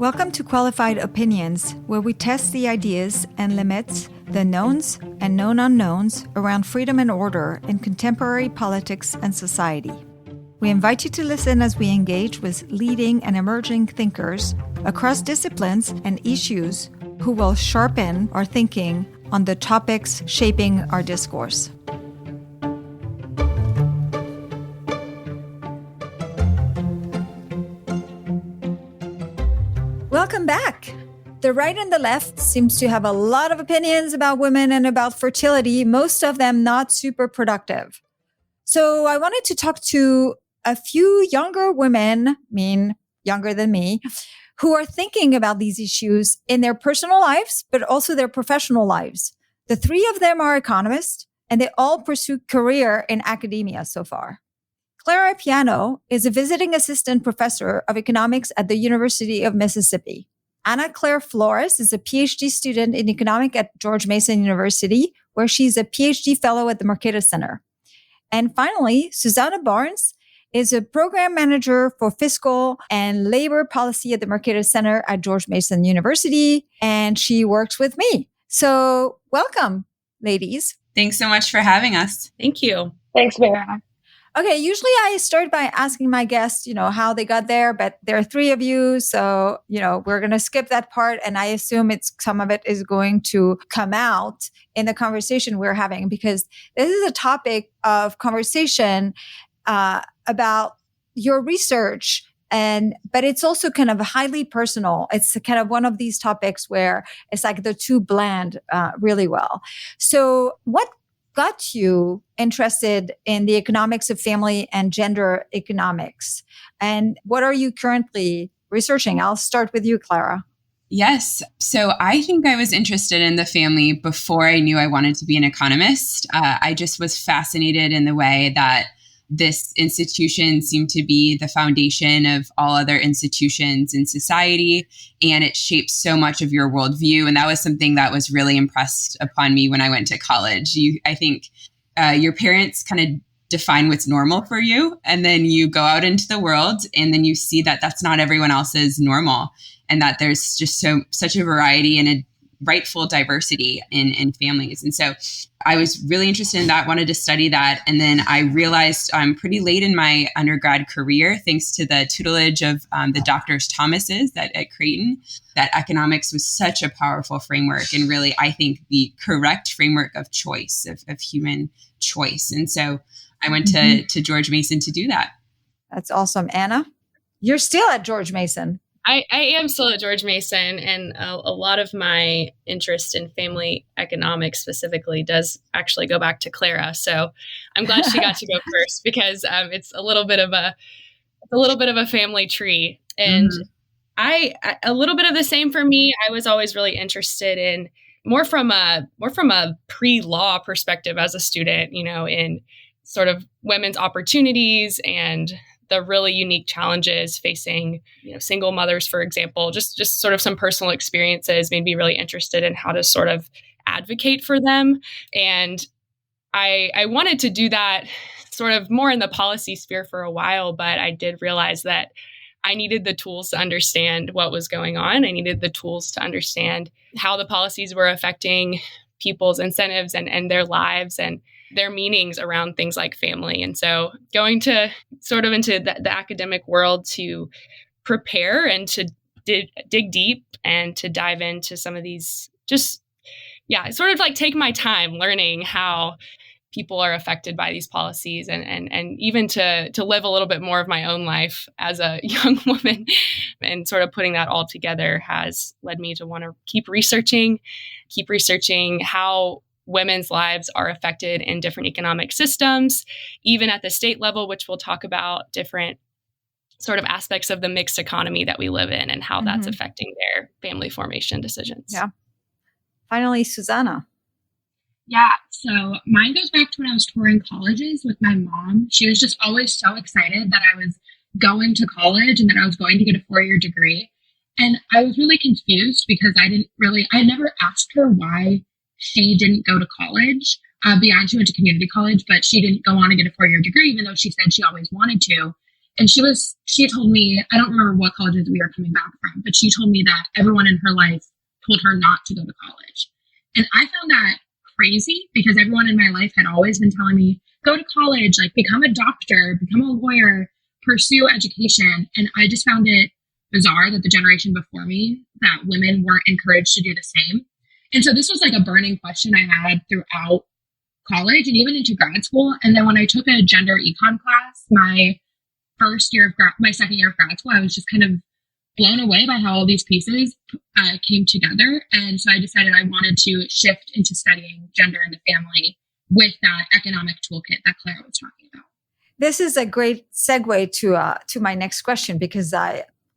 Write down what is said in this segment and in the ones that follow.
Welcome to Qualified Opinions, where we test the ideas and limits, the knowns and known unknowns around freedom and order in contemporary politics and society. We invite you to listen as we engage with leading and emerging thinkers across disciplines and issues who will sharpen our thinking on the topics shaping our discourse. Welcome back. The right and the left seems to have a lot of opinions about women and about fertility, most of them not super productive. So I wanted to talk to a few younger women, younger than me, who are thinking about these issues in their personal lives, but also their professional lives. The three of them are economists, and they all pursue career in academia so far. Clara Piano is a visiting assistant professor of economics at the University of Mississippi. Anna Claire Flores is a PhD student in economics at George Mason University, where she's a PhD fellow at the Mercator Center. And finally, Susannah Barnes is a program manager for fiscal and labor policy at the Mercator Center at George Mason University, and she works with me. So welcome, ladies. Thanks so much for having us. Thank you. Thanks, Vera. Okay, usually I start by asking my guests, how they got there, but there are three of you. So, we're going to skip that part. And I assume some of it is going to come out in the conversation we're having, because this is a topic of conversation about your research. But it's also kind of highly personal. It's kind of one of these topics where it's like the two blend really well. So what got you interested in the economics of family and gender economics? And what are you currently researching? I'll start with you, Clara. Yes. So I think I was interested in the family before I knew I wanted to be an economist. I just was fascinated in the way that this institution seemed to be the foundation of all other institutions in society, and it shapes so much of your worldview. And that was something that was really impressed upon me when I went to college. I think your parents kind of define what's normal for you, and then you go out into the world, and then you see that that's not everyone else's normal, and that there's just such a variety and a rightful diversity in families. And so I was really interested in that, wanted to study that. And then I realized pretty late in my undergrad career, thanks to the tutelage of the Doctors Thomases at Creighton, that economics was such a powerful framework, and really, I think, the correct framework of choice, of human choice. And so I went to George Mason to do that. That's awesome. Anna, you're still at George Mason. I am still at George Mason, and a lot of my interest in family economics specifically does actually go back to Clara. So I'm glad she got to go first, because it's a little bit of a family tree, and a little bit of the same for me. I was always really interested in more from a pre-law perspective as a student, in sort of women's opportunities and the really unique challenges facing, single mothers, for example. Just sort of some personal experiences made me really interested in how to sort of advocate for them. And I wanted to do that sort of more in the policy sphere for a while, but I did realize that I needed the tools to understand what was going on. I needed the tools to understand how the policies were affecting people's incentives and their lives and their meanings around things like family. And so going to sort of into the academic world to prepare and to dig deep and to dive into some of these, sort of like take my time learning how people are affected by these policies, and even to live a little bit more of my own life as a young woman, and sort of putting that all together has led me to want to keep researching how women's lives are affected in different economic systems, even at the state level, which we'll talk about different sort of aspects of the mixed economy that we live in and how that's affecting their family formation decisions. Yeah. Finally, Susannah. Yeah, so mine goes back to when I was touring colleges with my mom. She was just always so excited that I was going to college and that I was going to get a 4-year degree. And I was really confused because I never asked her why she didn't go to college. Beyond she went to community college, but she didn't go on to get a 4-year degree, even though she said she always wanted to. And she told me, I don't remember what colleges we were coming back from, but she told me that everyone in her life told her not to go to college. And I found that crazy because everyone in my life had always been telling me, go to college, like become a doctor, become a lawyer, pursue education. And I just found it bizarre that the generation before me, that women weren't encouraged to do the same. And so this was like a burning question I had throughout college and even into grad school. And then when I took a gender econ class, my second year of grad school, I was just kind of blown away by how all these pieces came together. And so I decided I wanted to shift into studying gender in the family with that economic toolkit that Clara was talking about. This is a great segue to my next question, because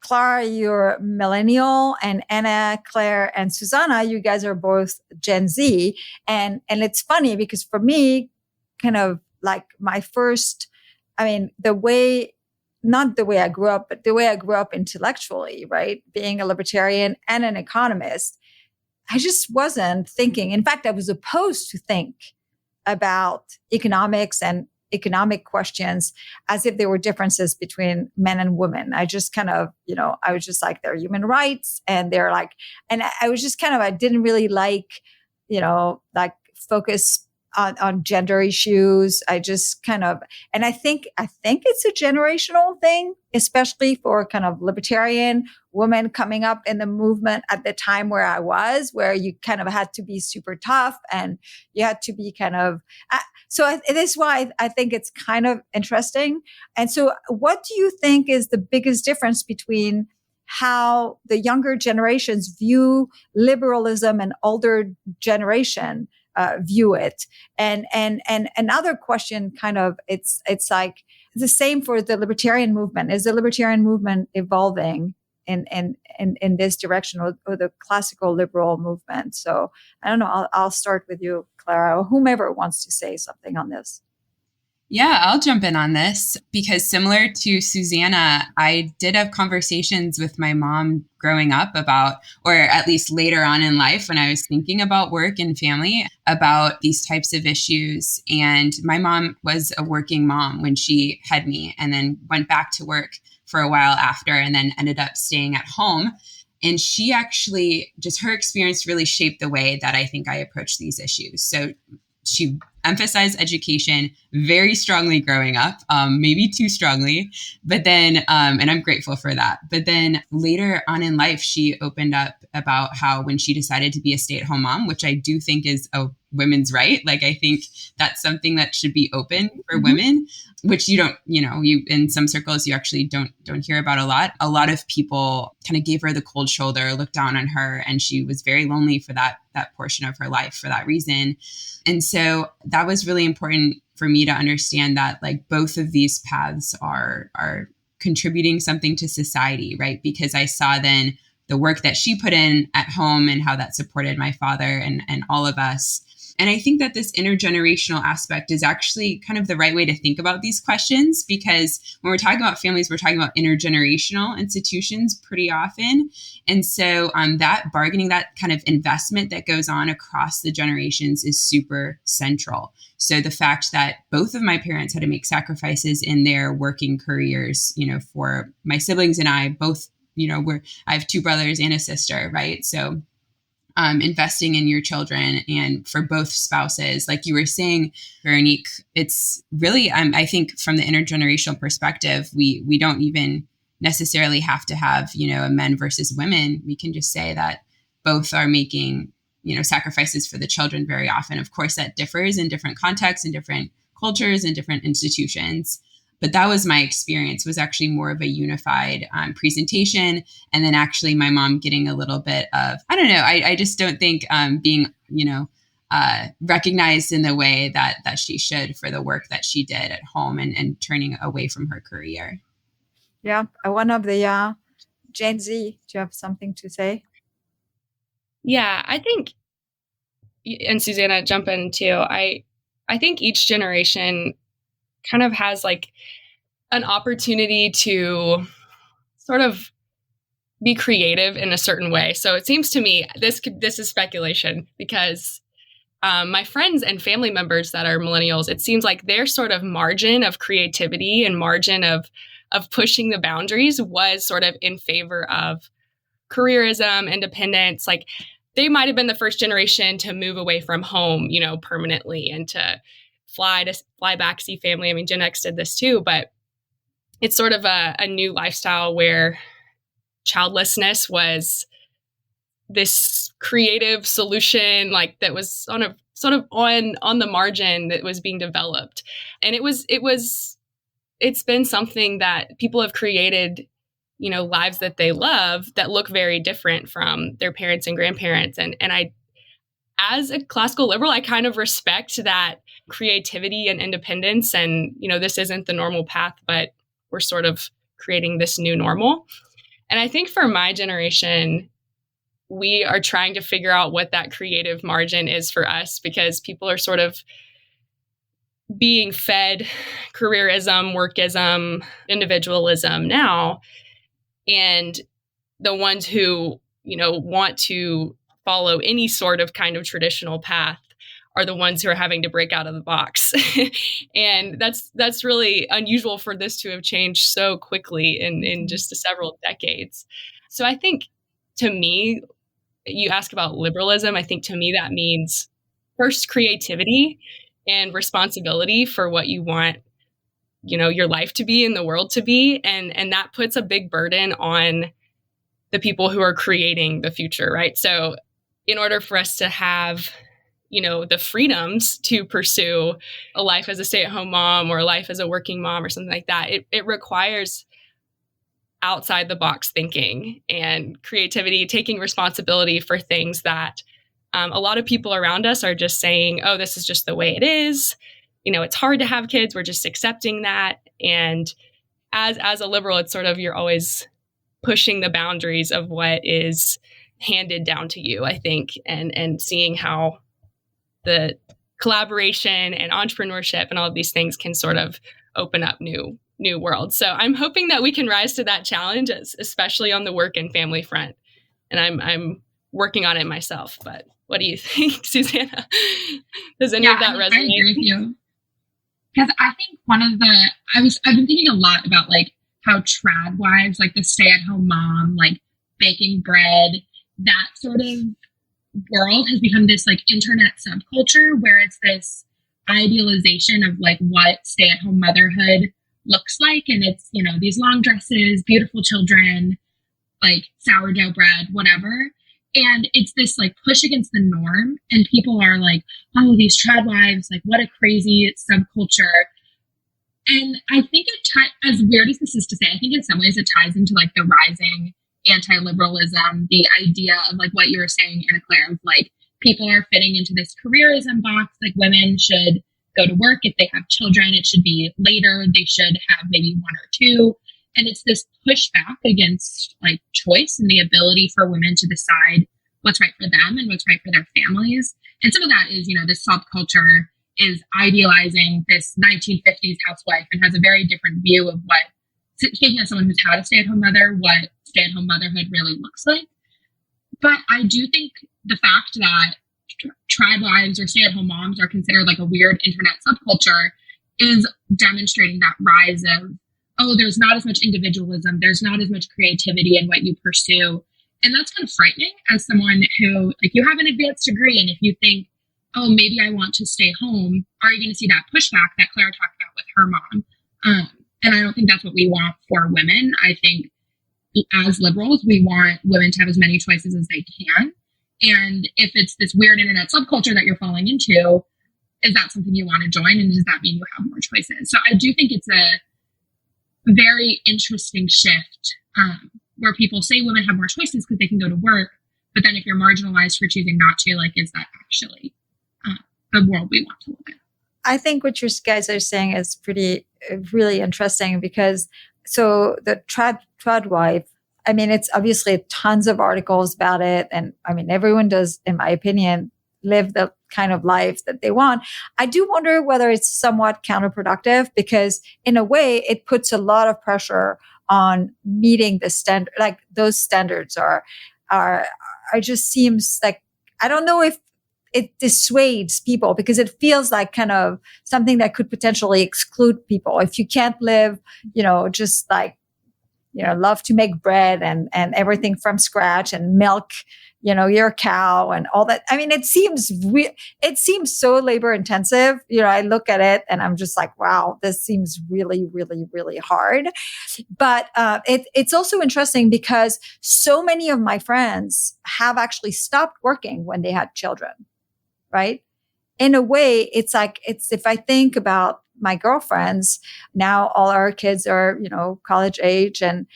Clara, you're millennial, and Anna, Claire, and Susannah, you guys are both Gen Z. And it's funny because for me, kind of like my first, not the way I grew up, but the way I grew up intellectually, right? Being a libertarian and an economist, I just wasn't thinking. In fact, I was opposed to think about economics and economic questions as if there were differences between men and women. I just kind of, I was just like, they're human rights, and they're like, and I was just kind of, I didn't really like, like focus on gender issues. I just kind of, and I think it's a generational thing, especially for kind of libertarian women coming up in the movement at the time where I was, where you kind of had to be super tough and you had to be kind of, it is why I think it's kind of interesting. And so what do you think is the biggest difference between how the younger generations view liberalism and older generation view it? And another question, kind of, it's like the same for the libertarian movement. Is the libertarian movement evolving in this direction, or the classical liberal movement? So I don't know. I'll start with you, Clara, or whomever wants to say something on this. Yeah, I'll jump in on this because similar to Susannah, I did have conversations with my mom growing up about, or at least later on in life when I was thinking about work and family, about these types of issues. And my mom was a working mom when she had me, and then went back to work for a while after, and then ended up staying at home. And she actually, just her experience really shaped the way that I think I approach these issues. So she emphasized education very strongly growing up, maybe too strongly, but then, and I'm grateful for that. But then later on in life, she opened up about how when she decided to be a stay-at-home mom, which I do think is a women's right. Like, I think that's something that should be open for women, which you don't, you in some circles, you actually don't hear about a lot. A lot of people kind of gave her the cold shoulder, looked down on her, and she was very lonely for that portion of her life for that reason. And so that was really important for me to understand that, like, both of these paths are contributing something to society, right? Because I saw then the work that she put in at home and how that supported my father and all of us. And I think that this intergenerational aspect is actually kind of the right way to think about these questions, because when we're talking about families, we're talking about intergenerational institutions pretty often. And so that bargaining, that kind of investment that goes on across the generations is super central. So the fact that both of my parents had to make sacrifices in their working careers, for my siblings and I both, I have two brothers and a sister, right? So investing in your children, and for both spouses, like you were saying, Veronique, it's really, I think from the intergenerational perspective, we don't even necessarily have to have, a men versus women. We can just say that both are making, sacrifices for the children very often. Of course, that differs in different contexts and different cultures and different institutions. But that was my experience, was actually more of a unified presentation. And then actually my mom getting a little bit of, I don't know, I just don't think being, recognized in the way that she should for the work that she did at home and turning away from her career. Yeah. One of the Gen Z, do you have something to say? Yeah, I think, and Susannah, jump in too. I think each generation kind of has like an opportunity to sort of be creative in a certain way. So it seems to me, this is speculation, because my friends and family members that are millennials, it seems like their sort of margin of creativity and margin of of pushing the boundaries was sort of in favor of careerism, independence. Like they might have been the first generation to move away from home, permanently and to fly back, see family. I mean, Gen X did this too, but it's sort of a new lifestyle where childlessness was this creative solution, like that was on a sort of on the margin that was being developed. And it's been something that people have created, lives that they love that look very different from their parents and grandparents. And I, as a classical liberal, I kind of respect that creativity and independence. And, this isn't the normal path, but we're sort of creating this new normal. And I think for my generation, we are trying to figure out what that creative margin is for us, because people are sort of being fed careerism, workism, individualism now. And the ones who, want to follow any sort of kind of traditional path are the ones who are having to break out of the box. And that's really unusual for this to have changed so quickly in just several decades. So I think, to me, you ask about liberalism, I think to me that means first creativity and responsibility for what you want, your life to be and the world to be. And that puts a big burden on the people who are creating the future, right? So in order for us to have, the freedoms to pursue a life as a stay-at-home mom or a life as a working mom or something like that, it requires outside the box thinking and creativity, taking responsibility for things that a lot of people around us are just saying, oh, this is just the way it is. It's hard to have kids. We're just accepting that. And as a liberal, it's sort of, you're always pushing the boundaries of what is handed down to you, I think, and seeing how the collaboration and entrepreneurship and all of these things can sort of open up new worlds. So I'm hoping that we can rise to that challenge, especially on the work and family front. And I'm working on it myself. But what do you think, Susannah? Does any of that resonate? I agree with you. Because I think I've been thinking a lot about like how trad wives, like the stay-at-home mom, like baking bread, that sort of world has become this like internet subculture where it's this idealization of like what stay-at-home motherhood looks like. And it's, these long dresses, beautiful children, like sourdough bread, whatever. And it's this like push against the norm. And people are like, oh, these trad wives, like what a crazy subculture. And I think as weird as this is to say, I think in some ways it ties into like the rising anti-liberalism, the idea of like what you were saying, Anna Claire, of like people are fitting into this careerism box, like women should go to work. If they have children, it should be later. They should have maybe one or two. And it's this pushback against like choice and the ability for women to decide what's right for them and what's right for their families. And some of that is, this subculture is idealizing this 1950s housewife and has a very different view of what, speaking as someone who's had a stay-at-home mother, what stay-at-home motherhood really looks like. But I do think the fact that trad wives or stay-at-home moms are considered like a weird internet subculture is demonstrating that rise of, oh, there's not as much individualism, there's not as much creativity in what you pursue. And that's kind of frightening as someone who, like, you have an advanced degree, and if you think, oh, maybe I want to stay home, are you going to see that pushback that Clara talked about with her mom? And I don't think that's what we want for women. I think as liberals, we want women to have as many choices as they can. And if it's this weird internet subculture that you're falling into, is that something you want to join? And does that mean you have more choices? So I do think it's a very interesting shift where people say women have more choices because they can go to work. But then if you're marginalized for choosing not to, like, is that actually the world we want to live in? I think what you guys are saying is really interesting because so the trad wife, I mean, it's obviously tons of articles about it. And I mean, everyone does, in my opinion, live the kind of life that they want. I do wonder whether it's somewhat counterproductive because in a way it puts a lot of pressure on meeting the standard, like those standards are just seems like, I don't know if it dissuades people because it feels like kind of something that could potentially exclude people. If you can't live, just like, love to make bread and everything from scratch and milk, your cow and all that. I mean, it seems so labor intensive. I look at it and I'm just like, wow, this seems really, really, really hard. But it's also interesting because so many of my friends have actually stopped working when they had children, right? In a way, it's if I think about my girlfriends, now all our kids are, college age, and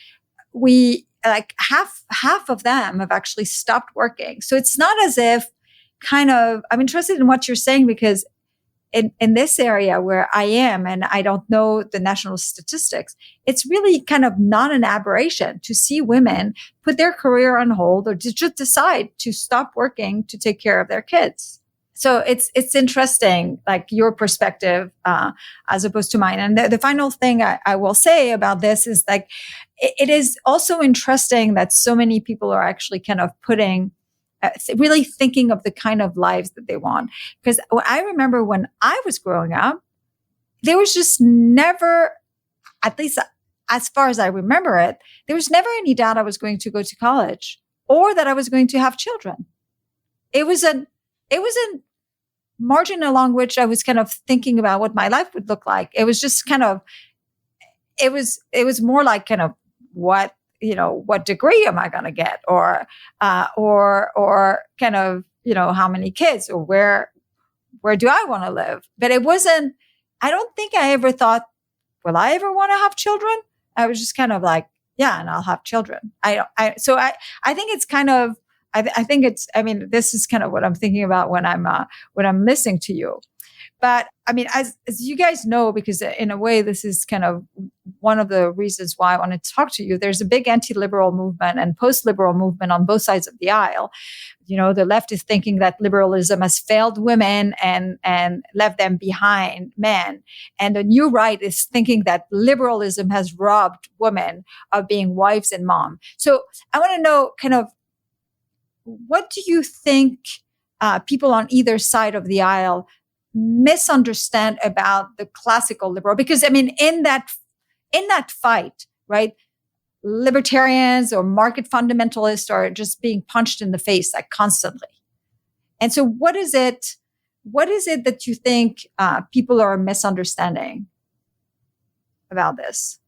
we like half of them have actually stopped working. So it's not as if I'm interested in what you're saying because in this area where I am, and I don't know the national statistics, it's really kind of not an aberration to see women put their career on hold or to just decide to stop working to take care of their kids. So it's interesting, like your perspective, as opposed to mine. And the final thing I will say about this is like, it is also interesting that so many people are actually kind of really thinking of the kind of lives that they want. Because I remember when I was growing up, there was just never, at least as far as I remember it, there was never any doubt I was going to go to college or that I was going to have children. It was a margin along which I was kind of thinking about what my life would look like. It was just kind of, it was more like kind of what degree am I going to get, or kind of, how many kids, or where do I want to live? But it wasn't, I don't think I ever thought, will I ever want to have children? I was just kind of like, yeah, and I'll have children. So I think it's kind of, I think it's, I mean, this is kind of what I'm thinking about when I'm listening to you. But I mean, as you guys know, because in a way, this is kind of one of the reasons why I wanted to talk to you. There's a big anti-liberal movement and post-liberal movement on both sides of the aisle. The left is thinking that liberalism has failed women and left them behind men. And the new right is thinking that liberalism has robbed women of being wives and mom. So I want to know kind of, what do you think people on either side of the aisle misunderstand about the classical liberal? Because I mean, in that fight, right, libertarians or market fundamentalists are just being punched in the face like constantly. And so what is it that you think people are misunderstanding about this?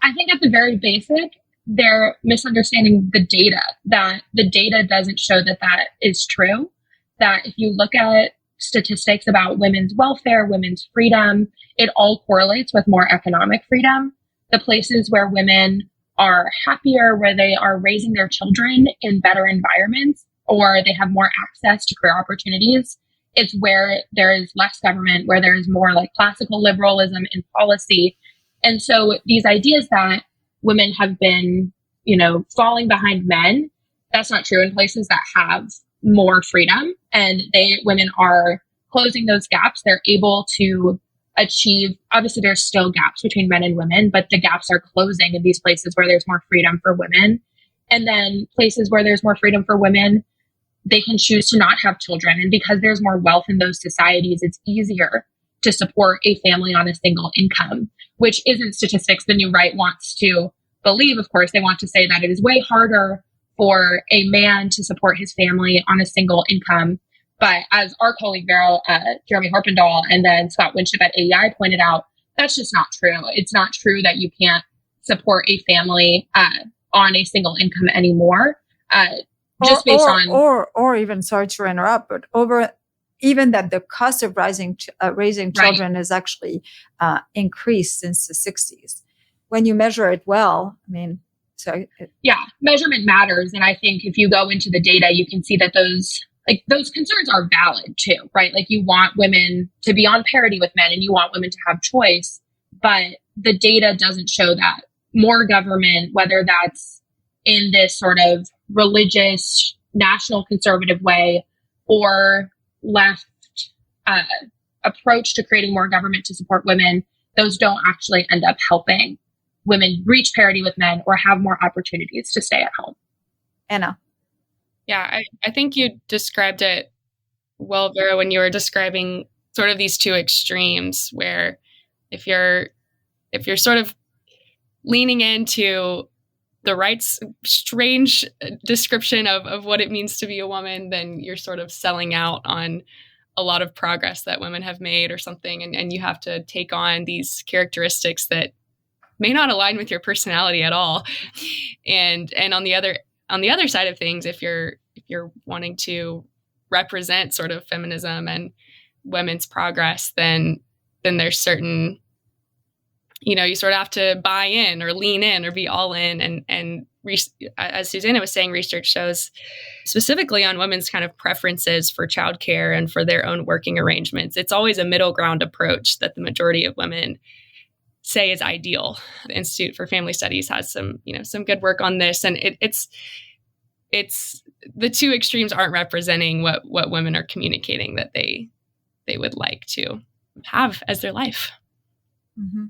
I think at the very basic, they're misunderstanding the data, that the data doesn't show that is true. That if you look at statistics about women's welfare, women's freedom, it all correlates with more economic freedom. The places where women are happier, where they are raising their children in better environments, or they have more access to career opportunities, it's where there is less government, where there is more like classical liberalism in policy. And so these ideas that women have been, falling behind men, that's not true. In places that have more freedom and women are closing those gaps, they're able to achieve, obviously there's still gaps between men and women, but the gaps are closing in these places where there's more freedom for women. And then places where there's more freedom for women, they can choose to not have children. And because there's more wealth in those societies, it's easier to support a family on a single income, which isn't statistics the new right wants to believe. Of course, they want to say that it is way harder for a man to support his family on a single income. But as our colleague Jeremy Harpendahl and then Scott Winship at AEI pointed out, that's just not true. It's not true that you can't support a family on a single income anymore. Just based on, or even, sorry to interrupt, but even that the cost of raising children has actually increased since the 60s. When you measure it well, I mean, yeah, measurement matters. And I think if you go into the data, you can see that those concerns are valid too, right? Like you want women to be on parity with men and you want women to have choice, but the data doesn't show that. More government, whether that's in this sort of religious, national conservative way or left approach to creating more government to support women, those don't actually end up helping women reach parity with men or have more opportunities to stay at home. Anna. Yeah, I think you described it well, Vera, when you were describing sort of these two extremes, where if you're sort of leaning into the right strange description of what it means to be a woman, then you're sort of selling out on a lot of progress that women have made or something. And you have to take on these characteristics that may not align with your personality at all. And on the other side of things, if you're wanting to represent sort of feminism and women's progress, then there's certain, you sort of have to buy in or lean in or be all in. And as Susannah was saying, research shows specifically on women's kind of preferences for childcare and for their own working arrangements. It's always a middle ground approach that the majority of women say is ideal. The Institute for Family Studies has some good work on this. And it's the two extremes aren't representing what women are communicating that they would like to have as their life. Mm-hmm.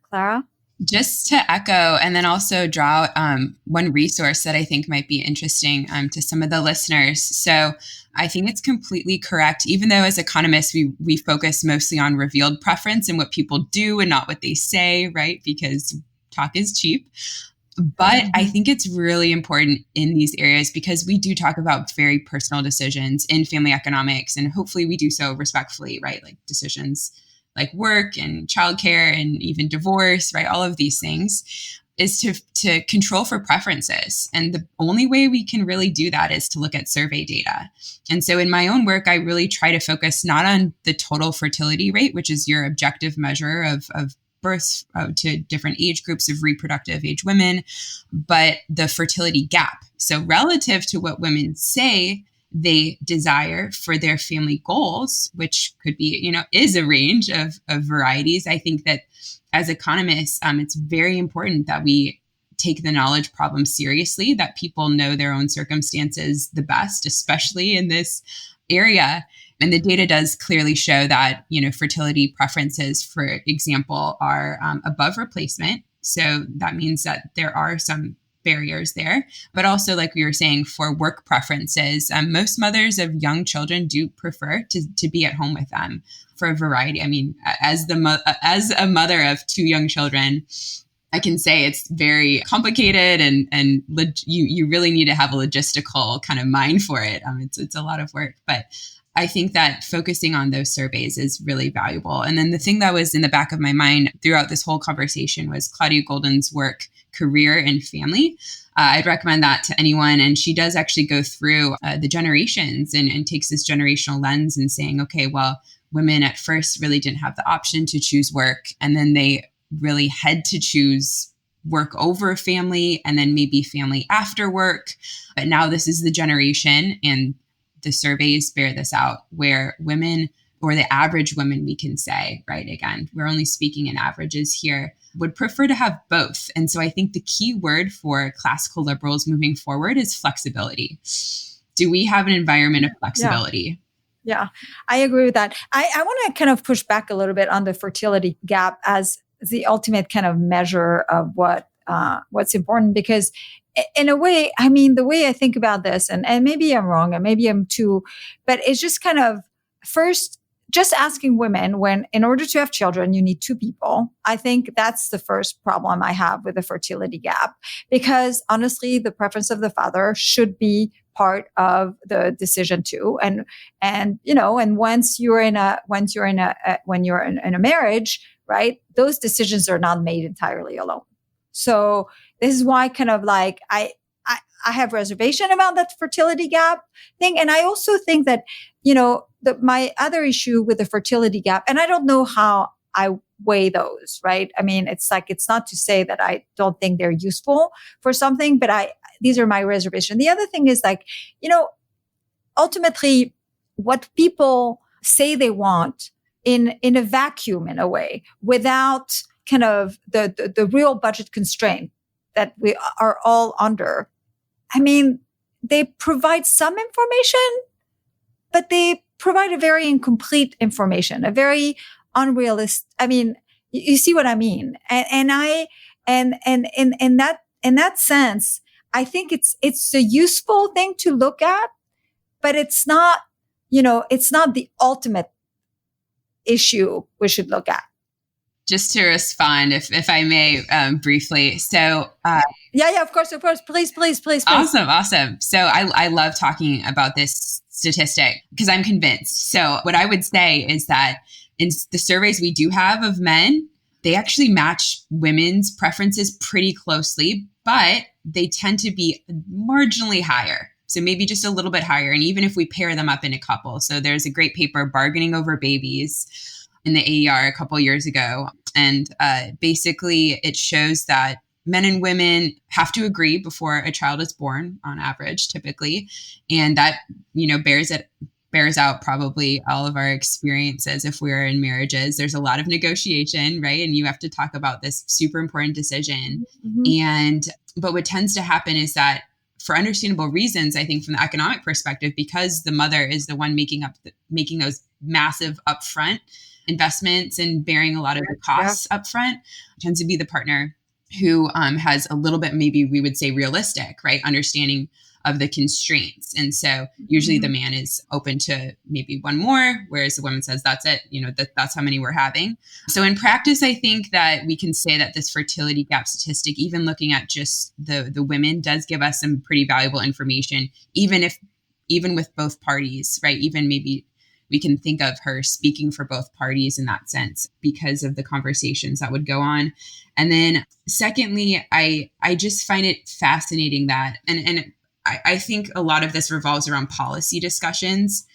Clara? Just to echo and then also draw one resource that I think might be interesting to some of the listeners. So I think it's completely correct, even though as economists, we focus mostly on revealed preference and what people do and not what they say, right? Because talk is cheap. But I think it's really important in these areas because we do talk about very personal decisions in family economics, and hopefully we do so respectfully, right? Like decisions like work and childcare and even divorce, right? All of these things is to control for preferences. And the only way we can really do that is to look at survey data. And so in my own work, I really try to focus not on the total fertility rate, which is your objective measure of births to different age groups of reproductive age women, but the fertility gap. So relative to what women say they desire for their family goals, which could be, is a range of varieties. I think that as economists, it's very important that we take the knowledge problem seriously, that people know their own circumstances the best, especially in this area. And the data does clearly show that, fertility preferences, for example, are above replacement. So that means that there are some barriers there, but also, like we were saying, for work preferences, most mothers of young children do prefer to be at home with them for a variety. I mean, as a mother of two young children, I can say it's very complicated and you really need to have a logistical kind of mind for it. It's a lot of work, but I think that focusing on those surveys is really valuable. And then the thing that was in the back of my mind throughout this whole conversation was Claudia Golden's work, Career and Family. I'd recommend that to anyone. And she does actually go through the generations and takes this generational lens and saying, okay, well, women at first really didn't have the option to choose work. And then they really had to choose work over family and then maybe family after work. But now this is the generation, and the surveys bear this out, where women, or the average women, we can say, right? Again, we're only speaking in averages here, would prefer to have both. And so I think the key word for classical liberals moving forward is flexibility. Do we have an environment of flexibility? Yeah, I agree with that. I want to kind of push back a little bit on the fertility gap as the ultimate kind of measure of what's important, because in a way, I mean, the way I think about this, and maybe I'm wrong, and maybe I'm too, but it's just kind of first, just asking women when, in order to have children, you need two people. I think that's the first problem I have with the fertility gap, because honestly, the preference of the father should be part of the decision too. And once you're in a marriage, right, those decisions are not made entirely alone. So this is why kind of like I have reservation about that fertility gap thing. And I also think that, my other issue with the fertility gap, and I don't know how I weigh those, right? I mean, it's not to say that I don't think they're useful for something, but these are my reservations. The other thing is ultimately what people say they want in a vacuum, in a way, without kind of the real budget constraint that we are all under. I mean, they provide some information, but they provide a very incomplete information, a very unrealistic. I mean, you see what I mean? And in that sense, I think it's a useful thing to look at, but it's not it's not the ultimate issue we should look at. Just to respond, if I may, briefly. So, yeah, of course. Please. Awesome. So I love talking about this statistic because I'm convinced. So what I would say is that in the surveys we do have of men, they actually match women's preferences pretty closely, but they tend to be marginally higher. So maybe just a little bit higher. And even if we pair them up in a couple. So there's a great paper, Bargaining Over Babies, in the AIER a couple years ago. And basically it shows that men and women have to agree before a child is born on average, typically. And that, bears out probably all of our experiences if we're in marriages. There's a lot of negotiation, right? And you have to talk about this super important decision. But what tends to happen is that for understandable reasons, I think from the economic perspective, because the mother is the one making those massive upfront investments and bearing a lot of the costs upfront, tends to be the partner who has a little bit, maybe we would say realistic, right? Understanding of the constraints. And so usually the man is open to maybe one more, whereas the woman says, that's it, that's how many we're having. So in practice, I think that we can say that this fertility gap statistic, even looking at just the women, does give us some pretty valuable information, even with both parties, right? Even maybe we can think of her speaking for both parties in that sense because of the conversations that would go on. And then secondly, I just find it fascinating that, and I think a lot of this revolves around policy discussions.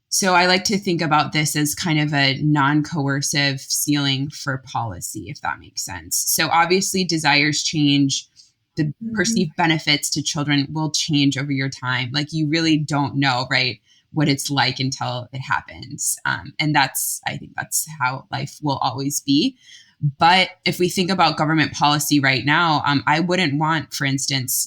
So I like to think about this as kind of a non-coercive ceiling for policy, if that makes sense. So obviously desires change. The perceived benefits to children will change over your time. Like you really don't know, right, what it's like until it happens. And I think that's how life will always be. But if we think about government policy right now, I wouldn't want, for instance,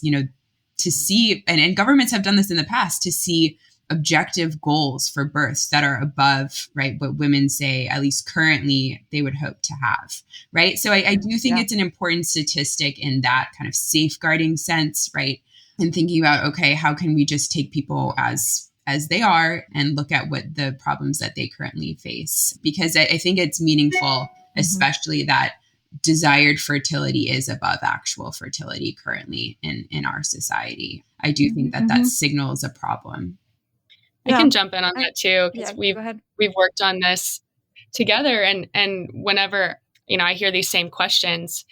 to see, and governments have done this in the past, to see objective goals for births that are above, right, what women say, at least currently, they would hope to have, right? So I do think it's an important statistic in that kind of safeguarding sense, right? And thinking about, okay, how can we just take people as they are and look at what the problems that they currently face? Because I think it's meaningful, especially that desired fertility is above actual fertility currently in our society. I do think that signals a problem. I can jump in on that too, because we've worked on this together, and whenever I hear these same questions,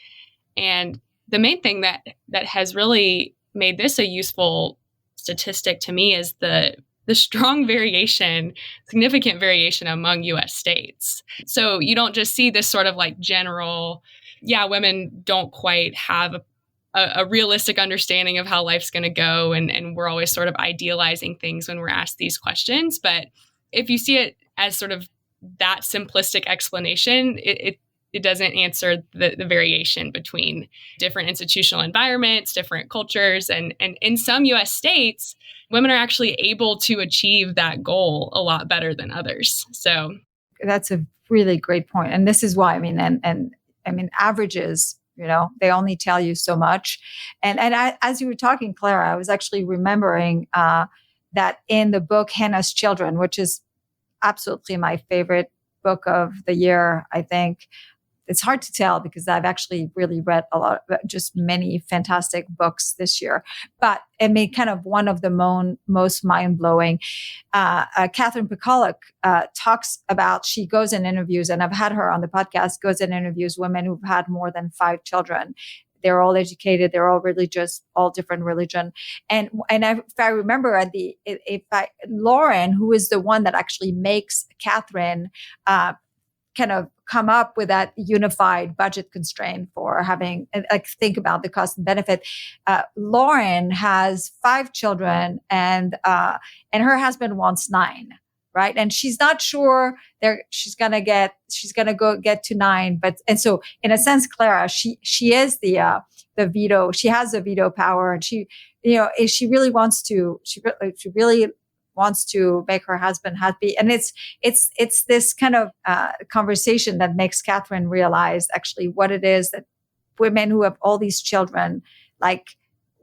and the main thing that has really made this a useful statistic to me is the strong variation, significant variation among U.S. states. So you don't just see this sort of like general, women don't quite have a realistic understanding of how life's going to go. And we're always sort of idealizing things when we're asked these questions. But if you see it as sort of that simplistic explanation, it doesn't answer the variation between different institutional environments, different cultures. And in some U.S. states, women are actually able to achieve that goal a lot better than others. So that's a really great point. And this is why, averages, they only tell you so much. And as you were talking, Clara, I was actually remembering that in the book, Hannah's Children, which is absolutely my favorite book of the year, I think. It's hard to tell because I've actually really read just many fantastic books this year. But kind of one of the most mind-blowing. Catherine Picolic talks about, she goes and interviews, and I've had her on the podcast, goes and interviews women who've had more than 5 children. They're all educated. They're all religious, all different religion. And if I remember, Lauren, who is the one that actually makes Catherine kind of come up with that unified budget constraint for having, think about the cost and benefit. Lauren has 5 children, and her husband wants 9, right? And she's not sure she's gonna go get to 9, and so in a sense, Clara, she is the veto. She has the veto power, and she really wants to. She really wants to make her husband happy. And it's this kind of conversation that makes Catherine realize actually what it is that women who have all these children, like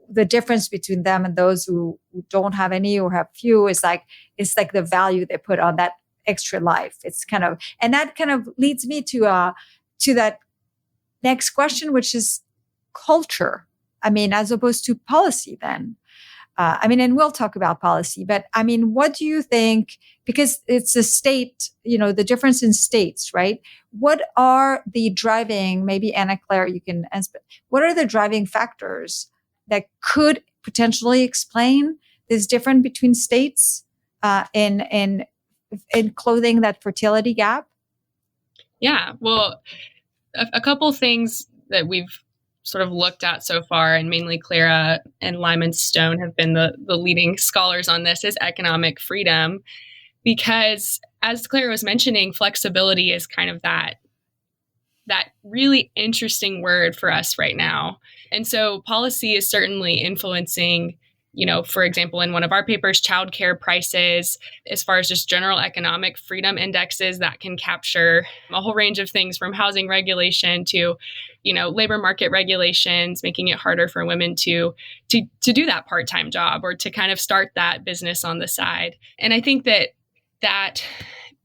the difference between them and those who don't have any or have few is like, it's like the value they put on that extra life. It's kind of, and that kind of leads me to that next question, which is culture. I mean, as opposed to policy then. And we'll talk about policy, but I mean, what do you think? Because it's a state, the difference in states, right? What are the driving, maybe Anna Claire, you can answer, what are the driving factors that could potentially explain this difference between states in clothing that fertility gap? Yeah, well, a couple things that we've sort of looked at so far, and mainly Clara and Lyman Stone have been the leading scholars on this, is economic freedom. Because as Clara was mentioning, flexibility is kind of that really interesting word for us right now. And so policy is certainly influencing, for example, in one of our papers, childcare prices, as far as just general economic freedom indexes that can capture a whole range of things from housing regulation to, labor market regulations, making it harder for women to do that part-time job or to kind of start that business on the side. And I think that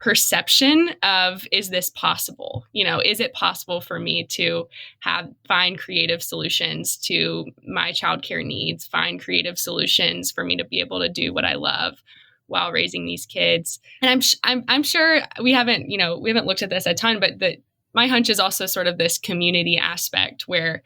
perception of, is this possible? Is it possible for me to find creative solutions to my childcare needs, find creative solutions for me to be able to do what I love while raising these kids? And I'm sure we haven't looked at this a ton, but my hunch is also sort of this community aspect where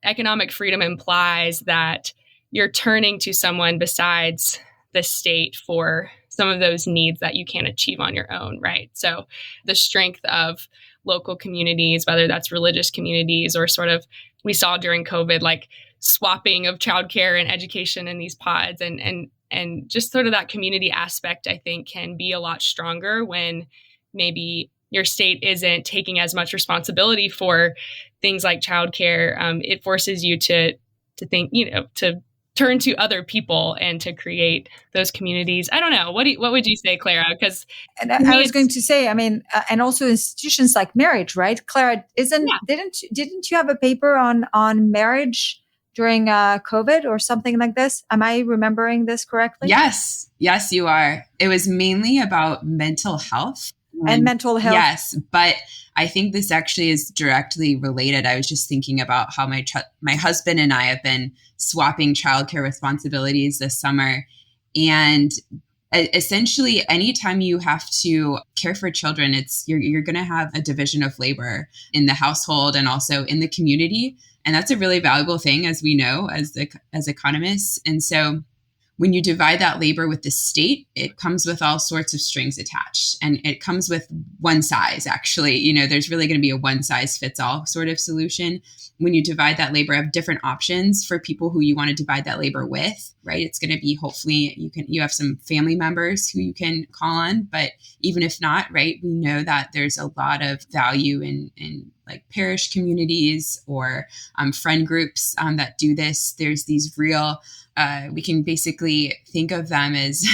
economic freedom implies that you're turning to someone besides the state for some of those needs that you can't achieve on your own, right? So the strength of local communities, whether that's religious communities or sort of, we saw during COVID, like swapping of childcare and education in these pods, and just sort of that community aspect, I think, can be a lot stronger when maybe your state isn't taking as much responsibility for things like childcare. It forces you to think, to turn to other people and to create those communities. I don't know. What would you say, Clara? Because I was going to say, and also institutions like marriage, right? Clara, didn't you have a paper on marriage during COVID or something like this? Am I remembering this correctly? Yes, you are. It was mainly about mental health. And mental health. Yes, but I think this actually is directly related. I was just thinking about how my husband and I have been swapping childcare responsibilities this summer. And essentially, anytime you have to care for children, you're going to have a division of labor in the household and also in the community. And that's a really valuable thing, as we know, as economists. And so when you divide that labor with the state, it comes with all sorts of strings attached, and it comes with one size. Actually, there's really going to be a one size fits all sort of solution. When you divide that labor, have different options for people who you want to divide that labor with, right? It's going to be, hopefully you have some family members who you can call on, but even if not, right, we know that there's a lot of value in like parish communities or friend groups that do this. There's these real, we can basically think of them as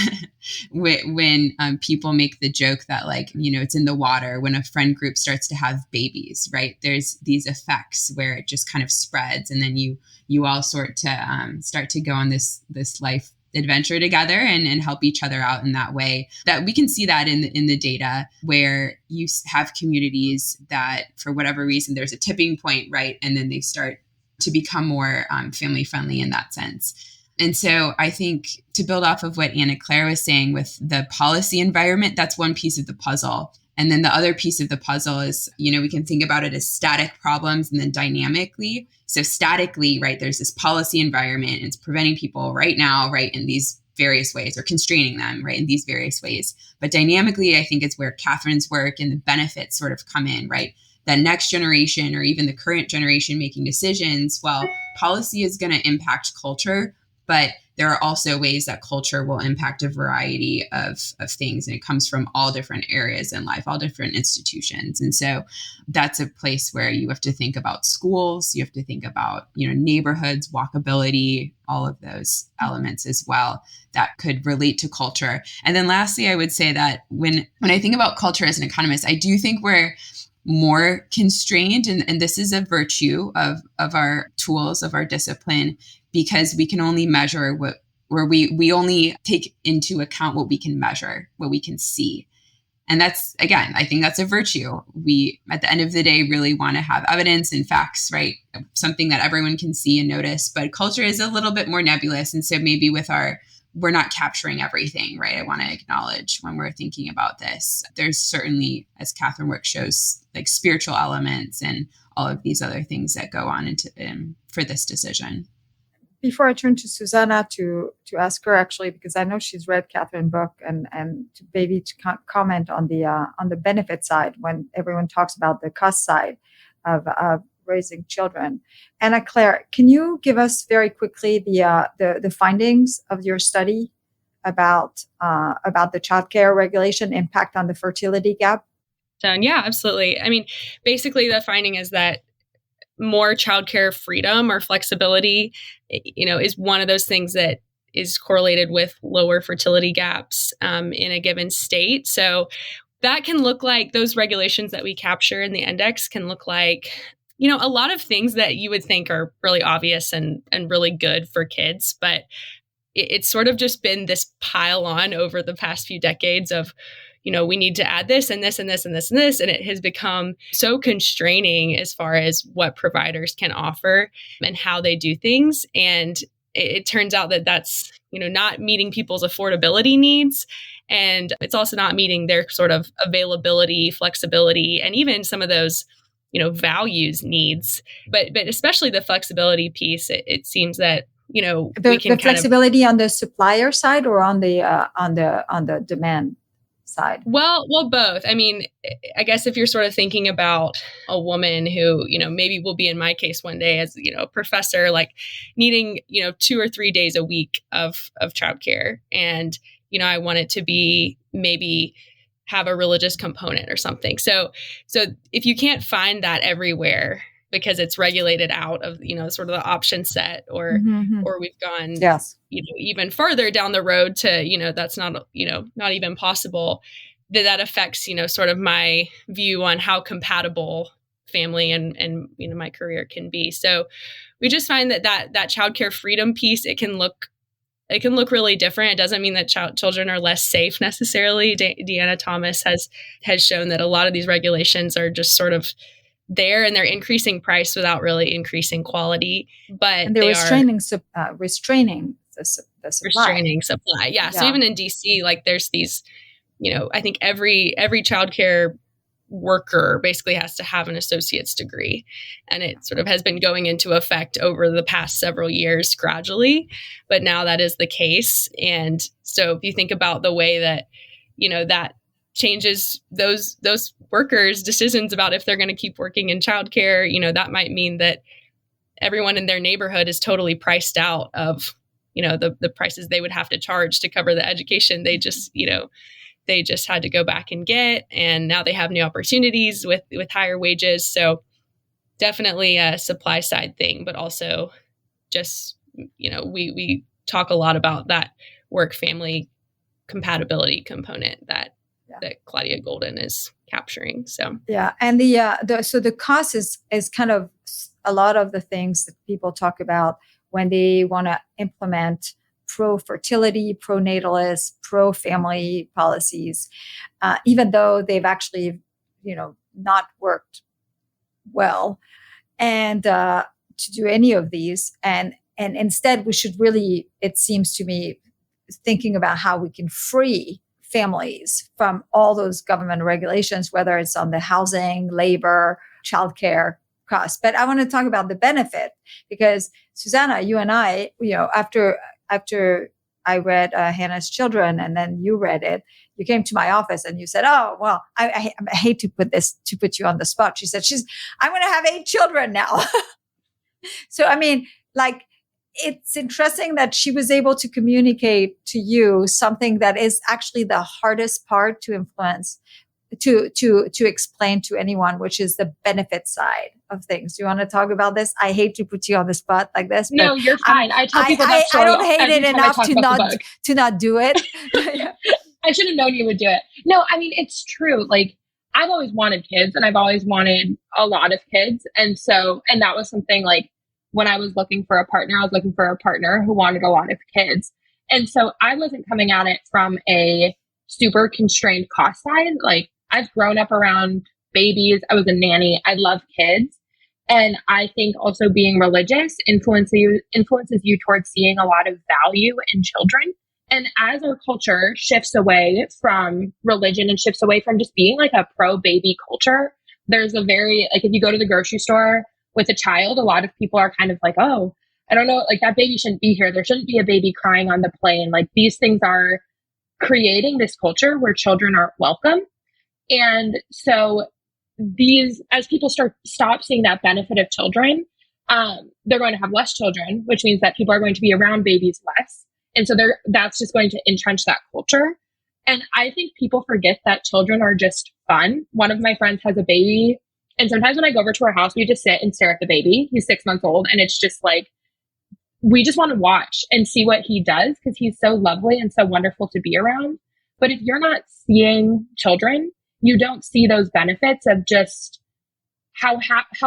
when people make the joke that it's in the water when a friend group starts to have babies, right? There's these effects where it just kind of spreads, and then you all start to go on this life adventure together and help each other out in that way. That we can see that in the data where you have communities that for whatever reason there's a tipping point, right? And then they start to become more family friendly in that sense. And so I think to build off of what Anna Claire was saying with the policy environment, that's one piece of the puzzle. And then the other piece of the puzzle is, we can think about it as static problems and then dynamically. So statically, right, there's this policy environment and it's preventing people right now, right, in these various ways, or constraining them, right, in these various ways. But dynamically, I think it's where Catherine's work and the benefits sort of come in, right? The next generation or even the current generation making decisions, well, policy is going to impact culture, but there are also ways that culture will impact a variety of things. And it comes from all different areas in life, all different institutions. And so that's a place where you have to think about schools, you have to think about, neighborhoods, walkability, all of those elements as well that could relate to culture. And then lastly, I would say that when I think about culture as an economist, I do think we're more constrained, and this is a virtue of our tools, of our discipline, because we can only measure we only take into account what we can measure, what we can see. And that's, again, I think that's a virtue. We, at the end of the day, really want to have evidence and facts, right? Something that everyone can see and notice. But culture is a little bit more nebulous. And so maybe we're not capturing everything, right? I want to acknowledge when we're thinking about this. There's certainly, as Catherine work shows, like spiritual elements and all of these other things that go on for this decision. Before I turn to Susannah to ask her, actually, because I know she's read Catherine's book, and to comment on the benefit side when everyone talks about the cost side of raising children. Anna Claire, can you give us very quickly the findings of your study about the childcare regulation impact on the fertility gap? Yeah, absolutely. I mean, basically, the finding is that more childcare freedom or flexibility, is one of those things that is correlated with lower fertility gaps in a given state. So that can look like those regulations that we capture in the index can look like, a lot of things that you would think are really obvious and really good for kids, but it's sort of just been this pile on over the past few decades of, we need to add this and this and this and this and this. And it has become so constraining as far as what providers can offer and how they do things. And it turns out that that's, not meeting people's affordability needs. And it's also not meeting their sort of availability, flexibility, and even some of those, values needs. But especially the flexibility piece, it seems that, we can the flexibility on the supplier side or on the demand side? Well, both. I mean, I guess if you're sort of thinking about a woman who, maybe will be in my case one day as, a professor, like needing, 2 or 3 days a week of childcare. And, I want it to be maybe have a religious component or something. So if you can't find that everywhere because it's regulated out of, sort of the option set or we've gone, yes, even further down the road to, that's not, not even possible, that affects, sort of my view on how compatible family and my career can be. So we just find that childcare freedom piece, it can look really different. It doesn't mean that children are less safe necessarily. Deanna Thomas has shown that a lot of these regulations are just sort of there and they're increasing price without really increasing quality, but they're restraining the supply. Restraining supply. Yeah. So even in DC, like there's these, I think every childcare worker basically has to have an associate's degree, and it sort of has been going into effect over the past several years gradually, but now that is the case. And so if you think about the way that, that changes those workers' decisions about if they're going to keep working in childcare, that might mean that everyone in their neighborhood is totally priced out of, the prices they would have to charge to cover the education they just, they just had to go back and get. And now they have new opportunities with higher wages. So definitely a supply side thing, but also just, we talk a lot about that work family compatibility component that Claudia Golden is capturing. So yeah, and the cost is kind of a lot of the things that people talk about when they want to implement pro-fertility, pro-natalist, pro-family policies, even though they've actually, not worked well, and to do any of these, and instead we should really, it seems to me, thinking about how we can free families from all those government regulations, whether it's on the housing, labor, childcare costs. But I want to talk about the benefit, because Susannah, you and I, after I read Hannah's Children and then you read it, you came to my office and you said, "Oh, well, I hate to put you on the spot." She said, "I'm going to have 8 children now." So, I mean, like, it's interesting that she was able to communicate to you something that is actually the hardest part to influence, to explain to anyone, which is the benefit side of things. Do you want to talk about this? I hate to put you on the spot like this. No, you're fine. I tell people that story. I don't hate it enough to not do it. I should have known you would do it. No, I mean, it's true. Like, I've always wanted kids, and I've always wanted a lot of kids. And that was something like when I was looking for a partner, I was looking for a partner who wanted a lot of kids. And so I wasn't coming at it from a super constrained cost side. Like, I've grown up around babies. I was a nanny. I love kids. And I think also being religious influences you towards seeing a lot of value in children. And as our culture shifts away from religion and shifts away from just being like a pro baby culture, there's a very, like, if you go to the grocery store with a child, a lot of people are kind of like, oh, I don't know, like, that baby shouldn't be here. There shouldn't be a baby crying on the plane. Like, these things are creating this culture where children aren't welcome. And so as people stop seeing that benefit of children, they're going to have less children, which means that people are going to be around babies less. And so that's just going to entrench that culture. And I think people forget that children are just fun. One of my friends has a baby, and sometimes when I go over to her house, we just sit and stare at the baby. He's 6 months old, and it's just like, we just want to watch and see what he does because he's so lovely and so wonderful to be around. But if you're not seeing children, you don't see those benefits of just how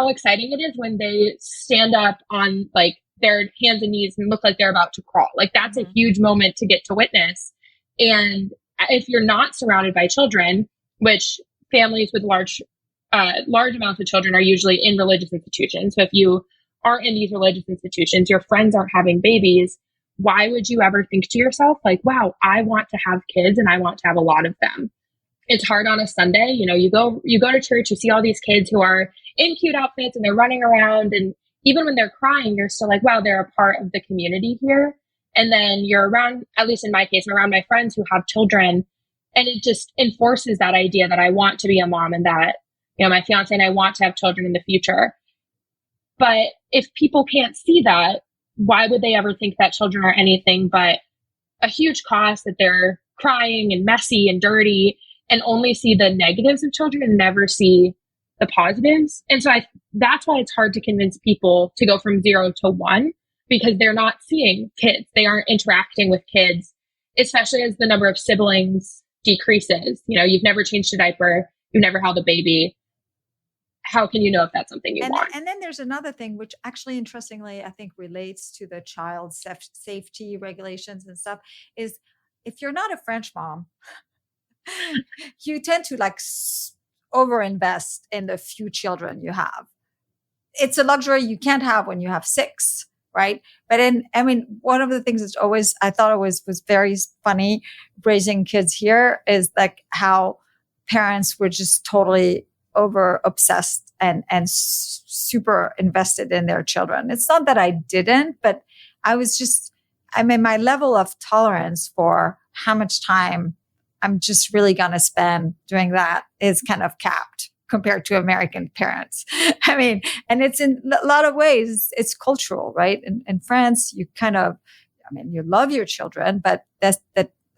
exciting it is when they stand up on like their hands and knees and look like they're about to crawl. Like, that's a huge moment to get to witness. And if you're not surrounded by children, which families with large amounts of children are usually in religious institutions. So if you are in these religious institutions, your friends aren't having babies, why would you ever think to yourself like, wow, I want to have kids and I want to have a lot of them? It's hard on a Sunday. You know, you go to church, you see all these kids who are in cute outfits and they're running around. And even when they're crying, you're still like, wow, they're a part of the community here. And then you're around, at least in my case, I'm around my friends who have children. And it just enforces that idea that I want to be a mom and that, you know, my fiance and I want to have children in the future. But if people can't see that, why would they ever think that children are anything but a huge cost, that they're crying and messy and dirty, and only see the negatives of children and never see the positives? And so that's why it's hard to convince people to go from 0 to 1, because they're not seeing kids. They aren't interacting with kids, especially as the number of siblings decreases. You know, you've never changed a diaper, you've never held a baby. How can you know if that's something you want? And then there's another thing, which actually, interestingly, I think relates to the child safety regulations and stuff, is if you're not a French mom, you tend to like overinvest in the few children you have. It's a luxury you can't have when you have 6, right? But one of the things that's I thought was very funny raising kids here is like how parents were just totally over obsessed and super invested in their children. It's not that I didn't, but my level of tolerance for how much time I'm just really going to spend doing that is kind of capped compared to American parents. I mean, and it's in a lot of ways, it's cultural, right? In France, you you love your children, but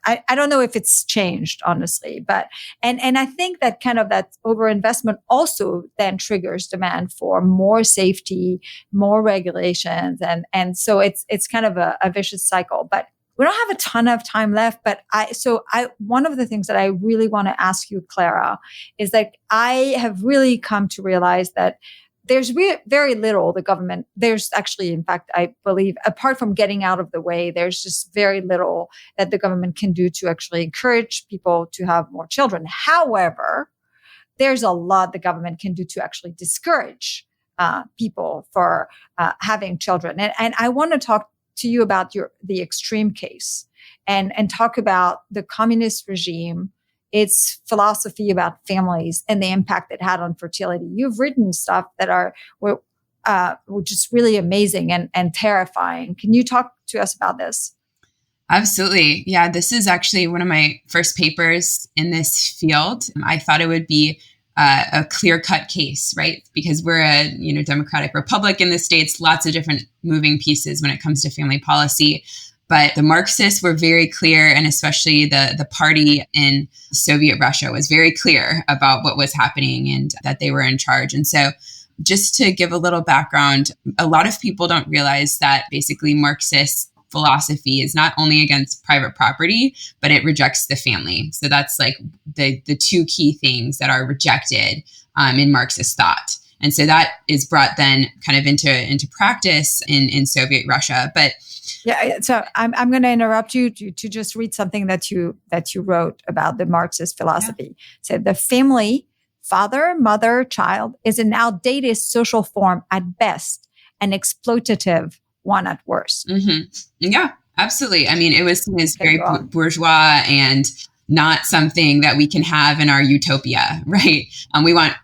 I don't know if it's changed, honestly, but, and I think that kind of that overinvestment also then triggers demand for more safety, more regulations. And so it's kind of a vicious cycle, but we don't have a ton of time left. But one of the things that I really want to ask you, Clara, is that I have really come to realize that there's very little the government, there's actually, in fact, I believe, apart from getting out of the way, there's just very little that the government can do to actually encourage people to have more children. However, there's a lot the government can do to actually discourage people for having children. And I want to talk to you about the extreme case and talk about the communist regime, its philosophy about families and the impact it had on fertility. You've written stuff that were just really amazing and terrifying. Can you talk to us about this? Absolutely. Yeah, this is actually one of my first papers in this field. I thought it would be a clear-cut case, right? Because we're a democratic republic in the States, lots of different moving pieces when it comes to family policy. But the Marxists were very clear, and especially the party in Soviet Russia was very clear about what was happening and that they were in charge. And so just to give a little background, a lot of people don't realize that basically Marxist philosophy is not only against private property, but it rejects the family. So that's like the two key things that are rejected in Marxist thought. And so that is brought then kind of into practice in Soviet Russia. But yeah, so I'm going to interrupt you to just read something that you wrote about the Marxist philosophy. So the family, father, mother, child, is an outdated social form at best, an exploitative one at worst. Mm-hmm. Yeah, absolutely. I mean, it was seen as very bourgeois and not something that we can have in our utopia, right? We want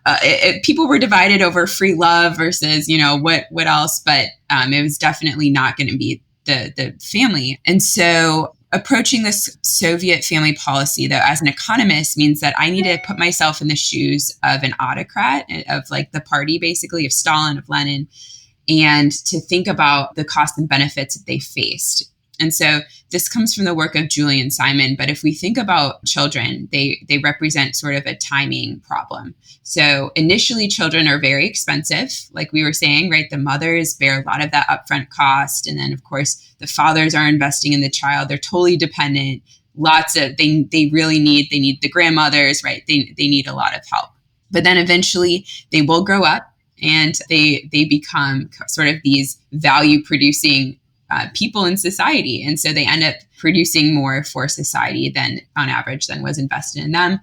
people were divided over free love versus, what else, but it was definitely not going to be the family. And so approaching this Soviet family policy, though, as an economist means that I need to put myself in the shoes of an autocrat, of like the party, basically, of Stalin, of Lenin, and to think about the costs and benefits that they faced. And so this comes from the work of Julian Simon. But if we think about children, they represent sort of a timing problem. So initially, children are very expensive, like we were saying, right? The mothers bear a lot of that upfront cost. And then, of course, the fathers are investing in the child. They're totally dependent. They really need the grandmothers, right? They need a lot of help. But then eventually they will grow up and they become sort of these value producing people in society. And so they end up producing more for society than on average than was invested in them.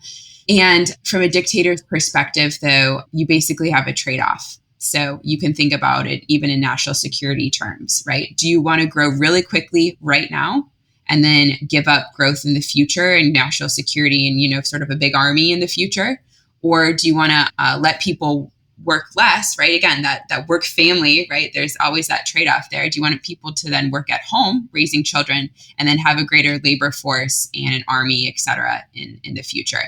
And from a dictator's perspective, though, you basically have a trade-off. So you can think about it even in national security terms, right? Do you want to grow really quickly right now and then give up growth in the future and national security and, sort of a big army in the future? Or do you want to let people work less, right? Again, that work family, right? There's always that trade-off there. Do you want people to then work at home, raising children, and then have a greater labor force and an army, et cetera, in the future?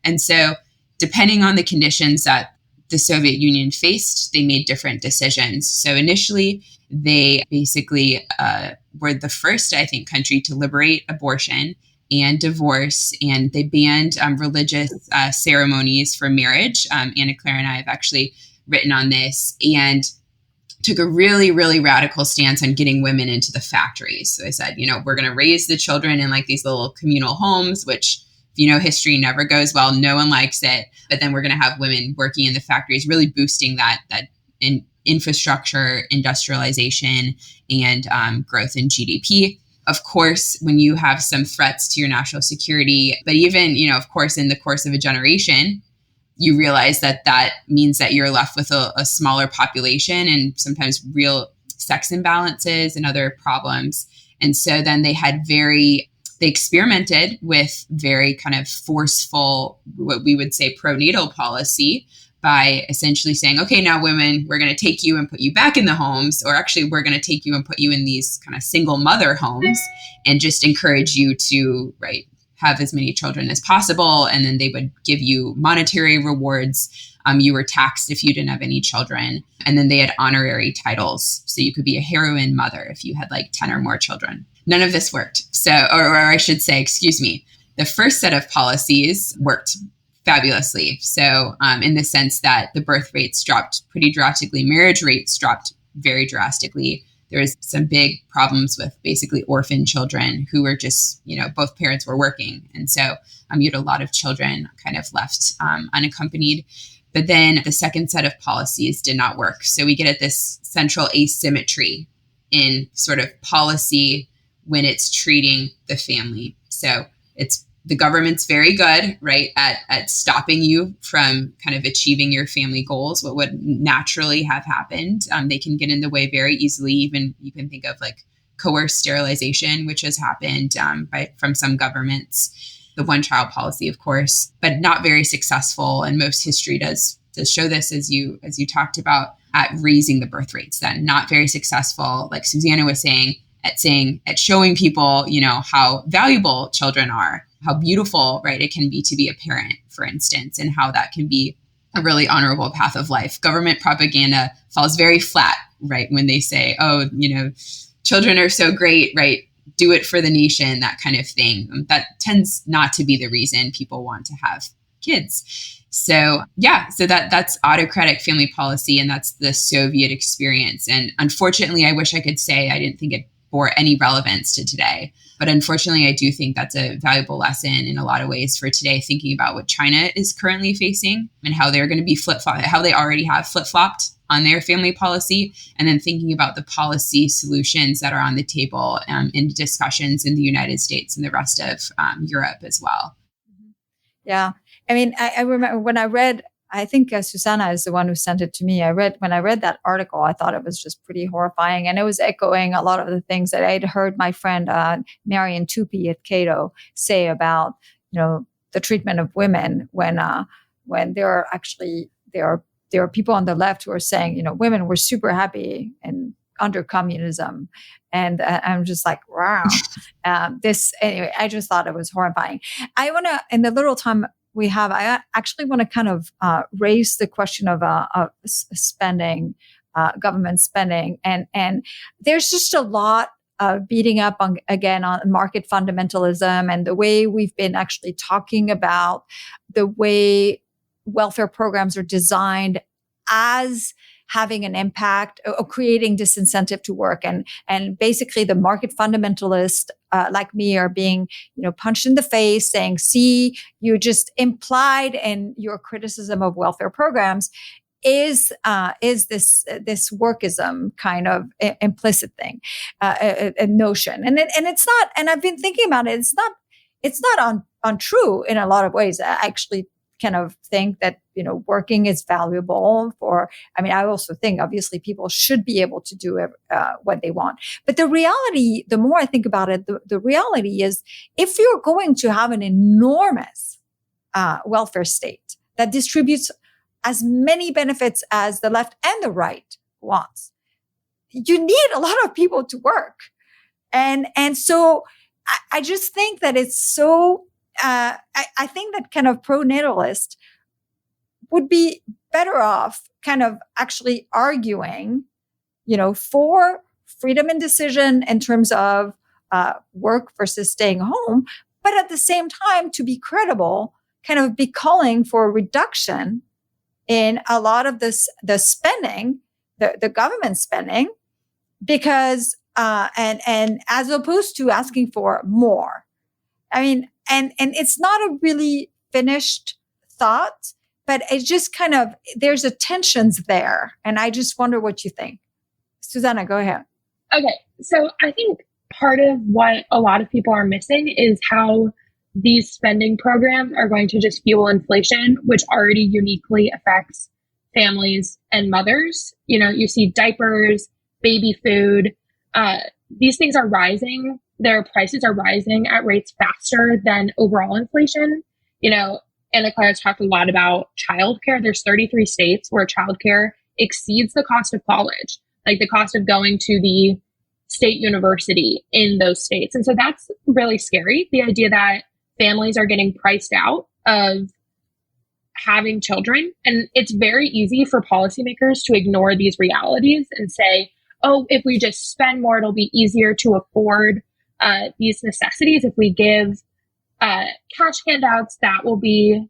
And so depending on the conditions that the Soviet Union faced, they made different decisions. So initially, they basically were the first, I think, country to liberate abortion and divorce, and they banned religious ceremonies for marriage. Anna Clara and I have actually written on this, and took a really, really radical stance on getting women into the factories. So they said, we're going to raise the children in like these little communal homes, which, history never goes well. No one likes it. But then we're going to have women working in the factories, really boosting that infrastructure, industrialization, and growth in GDP. Of course, when you have some threats to your national security, but even, of course, in the course of a generation, you realize that means that you're left with a smaller population and sometimes real sex imbalances and other problems. And so then they experimented with very kind of forceful, what we would say pronatal policy, by essentially saying, okay, now women, we're going to take you and put you back in the homes, or actually we're going to take you and put you in these kind of single mother homes and just encourage you to, have as many children as possible. And then they would give you monetary rewards. You were taxed if you didn't have any children. And then they had honorary titles. So you could be a heroine mother if you had like 10 or more children. None of this worked. So, or I should say, the first set of policies worked fabulously. So in the sense that the birth rates dropped pretty drastically, marriage rates dropped very drastically. There was some big problems with basically orphan children who were just, both parents were working. And so you had a lot of children kind of left unaccompanied. But then the second set of policies did not work. So we get at this central asymmetry in sort of policy when it's treating the family. So the government's very good, right, at stopping you from kind of achieving your family goals, what would naturally have happened. They can get in the way very easily. Even you can think of like coerced sterilization, which has happened from some governments. The one-child policy, of course, but not very successful. And most history does show this, as you talked about, at raising the birth rates. Then not very successful, like Susannah was saying, at showing people, how valuable children are, how beautiful, right, it can be to be a parent, for instance, and how that can be a really honorable path of life. Government propaganda falls very flat, right, when they say, oh, children are so great, right, do it for the nation, that kind of thing. That tends not to be the reason people want to have kids. So that's autocratic family policy, and that's the Soviet experience. And unfortunately, I wish I could say I didn't think it bore any relevance to today. But unfortunately, I do think that's a valuable lesson in a lot of ways for today, thinking about what China is currently facing and how they're going to be flip-flopped, how they already have flip-flopped on their family policy, and then thinking about the policy solutions that are on the table in discussions in the United States and the rest of Europe as well. Yeah. I mean, I remember when I read, I think Susannah is the one who sent it to me. When I read that article, I thought it was just pretty horrifying. And it was echoing a lot of the things that I'd heard my friend, Marian Tupy at Cato say about, the treatment of women when there are people on the left who are saying, women were super happy and under communism. And I'm just like, wow, anyway, I just thought it was horrifying. I want to, in the little time we have, I actually want to kind of raise the question of spending, government spending. And there's just a lot of beating up on market fundamentalism and the way we've been actually talking about the way welfare programs are designed as having an impact or creating disincentive to work. And basically the market fundamentalists like me are being, punched in the face saying, see, you just implied in your criticism of welfare programs is this workism kind of implicit thing, a notion. And it's not, and I've been thinking about it, it's not untrue in a lot of ways. I actually kind of think that, working is valuable I also think obviously people should be able to do what they want. But the reality, the more I think about it, the reality is if you're going to have an enormous welfare state that distributes as many benefits as the left and the right wants, you need a lot of people to work. And so I just think that it's so, I think that kind of pro-natalist would be better off kind of actually arguing, for freedom and decision in terms of work versus staying home, but at the same time, to be credible, kind of be calling for a reduction in a lot of the spending, the government spending, because and as opposed to asking for more. I mean, and it's not a really finished thought, but it's just kind of, there's a tensions there. And I just wonder what you think. Susannah, go ahead. Okay. So I think part of what a lot of people are missing is how these spending programs are going to just fuel inflation, which already uniquely affects families and mothers. You see diapers, baby food, these things are rising. Their prices are rising at rates faster than overall inflation. Anna Clara talked a lot about childcare. There's 33 states where childcare exceeds the cost of college, like the cost of going to the state university in those states. And so that's really scary. The idea that families are getting priced out of having children. And it's very easy for policymakers to ignore these realities and say, oh, if we just spend more, it'll be easier to afford these necessities. If we give cash handouts, that will be,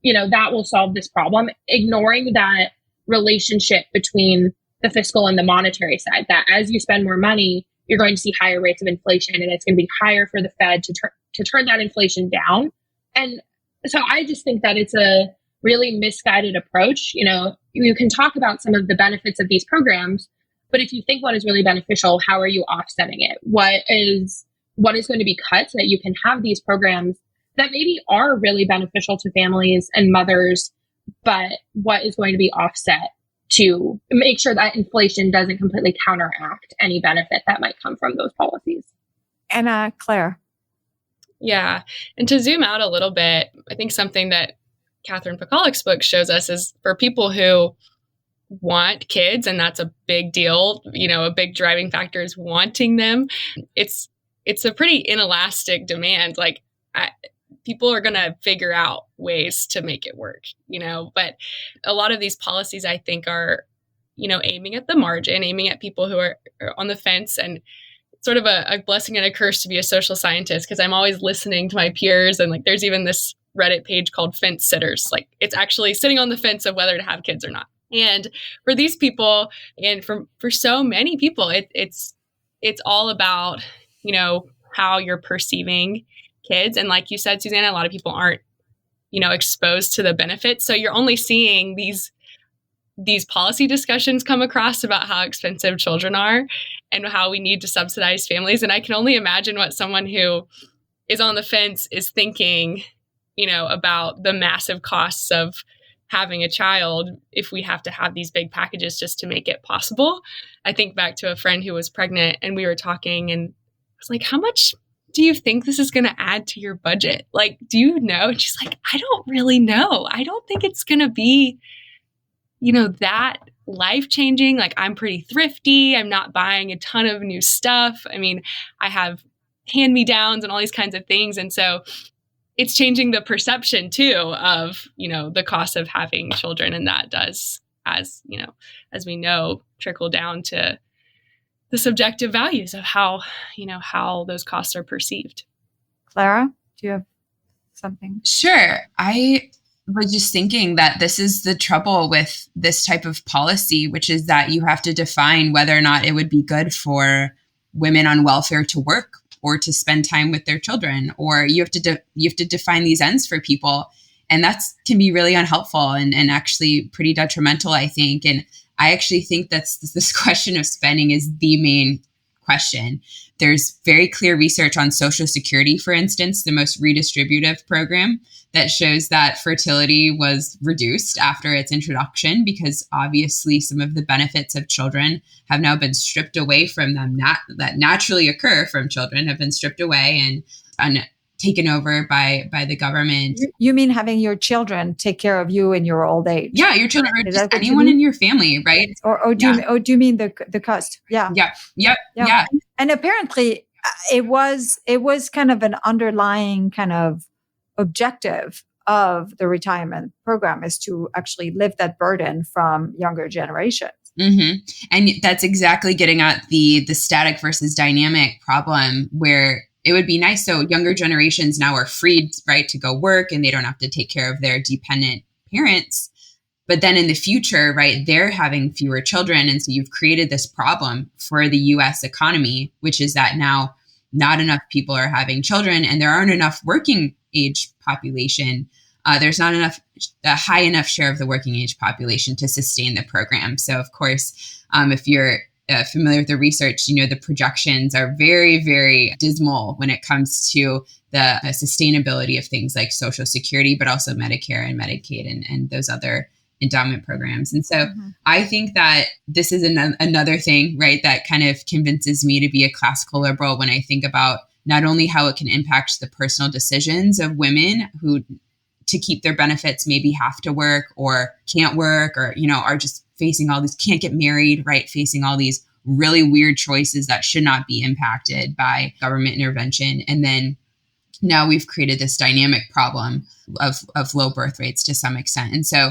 that will solve this problem, ignoring that relationship between the fiscal and the monetary side, that as you spend more money, you're going to see higher rates of inflation, and it's going to be higher for the Fed to turn that inflation down. And so I just think that it's a really misguided approach. You can talk about some of the benefits of these programs, but if you think what is really beneficial, how are you offsetting it? What is going to be cut so that you can have these programs that maybe are really beneficial to families and mothers, but what is going to be offset to make sure that inflation doesn't completely counteract any benefit that might come from those policies? And Claire. Yeah. And to zoom out a little bit, I think something that Catherine Pekalich's book shows us is for people who want kids, and that's a big deal, a big driving factor is wanting them. It's a pretty inelastic demand. Like people are going to figure out ways to make it work, but a lot of these policies I think are, aiming at the margin, aiming at people who are on the fence, and sort of a blessing and a curse to be a social scientist, because I'm always listening to my peers. And there's even this Reddit page called Fence Sitters. It's actually sitting on the fence of whether to have kids or not. And for these people, and for so many people, it's it's all about, how you're perceiving kids. And like you said, Susannah, a lot of people aren't, exposed to the benefits. So you're only seeing these policy discussions come across about how expensive children are and how we need to subsidize families. And I can only imagine what someone who is on the fence is thinking, about the massive costs of having a child if we have to have these big packages just to make it possible. I think back to a friend who was pregnant and we were talking and I was like, how much do you think this is going to add to your budget? Like, do you know? And she's like, I don't really know. I don't think it's going to be, that life-changing. Like, I'm pretty thrifty. I'm not buying a ton of new stuff. I mean, I have hand-me-downs and all these kinds of things. And so it's changing the perception too of, the cost of having children. And that does, as we know, trickle down to the subjective values of how those costs are perceived. Clara, do you have something? Sure. I was just thinking that this is the trouble with this type of policy, which is that you have to define whether or not it would be good for women on welfare to work or to spend time with their children, or you have to define these ends for people. And that can be really unhelpful and actually pretty detrimental, I think. And I actually think that's this question of spending is the main question. There's very clear research on Social Security, for instance, the most redistributive program, that shows that fertility was reduced after its introduction because obviously some of the benefits of children have now been stripped away from them, that naturally occur from children have been stripped away and taken over by the government. You mean having your children take care of you in your old age? Yeah, your children, or just anyone in your family, right? Or do you mean the cost? Yeah. Yeah. And apparently, it was kind of an underlying kind of objective of the retirement program is to actually lift that burden from younger generations. Mm-hmm. And that's exactly getting at the static versus dynamic problem, where it would be nice. So younger generations now are freed, right, to go work and they don't have to take care of their dependent parents. But then in the future, right, they're having fewer children. And so you've created this problem for the US economy, which is that now not enough people are having children and there aren't enough working age population. There's not a high enough share of the working age population to sustain the program. So of course, if you're familiar with the research, the projections are very, very dismal when it comes to the sustainability of things like Social Security, but also Medicare and Medicaid and those other endowment programs. And so I think that this is another thing, right, that kind of convinces me to be a classical liberal when I think about not only how it can impact the personal decisions of women who to keep their benefits maybe have to work or can't work or, are just facing all these, can't get married, right? Facing all these really weird choices that should not be impacted by government intervention. And then now we've created this dynamic problem of low birth rates to some extent. And so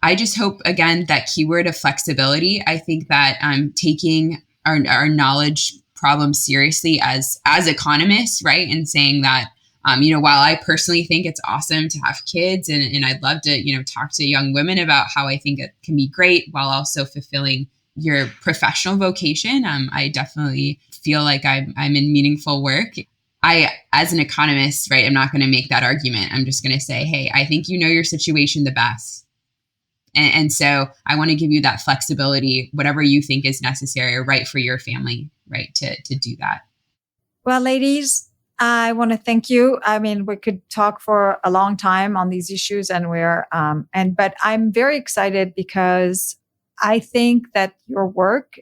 I just hope, again, that keyword of flexibility, I think that taking our knowledge problem seriously as economists, right? And saying that, while I personally think it's awesome to have kids and I'd love to, talk to young women about how I think it can be great while also fulfilling your professional vocation. I definitely feel like I'm in meaningful work. I, as an economist, right, I'm not going to make that argument. I'm just going to say, hey, I think you know your situation the best. And so I want to give you that flexibility, whatever you think is necessary or right for your family, right, to do that. Well, ladies, I want to thank you. I mean, we could talk for a long time on these issues but I'm very excited because I think that your work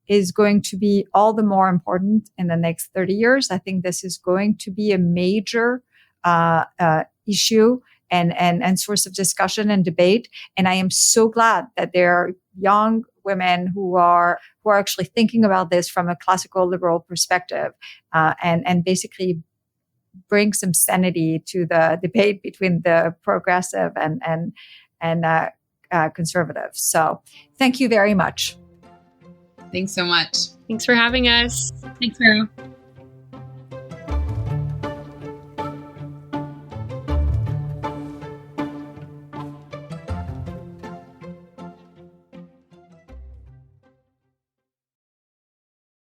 is going to be all the more important in the next 30 years. I think this is going to be a major issue and source of discussion and debate. And I am so glad that there are young women who are actually thinking about this from a classical liberal perspective, and basically bring some sanity to the debate between the progressive and conservative. So thank you very much. Thanks so much. Thanks for having us. Thanks, Vero.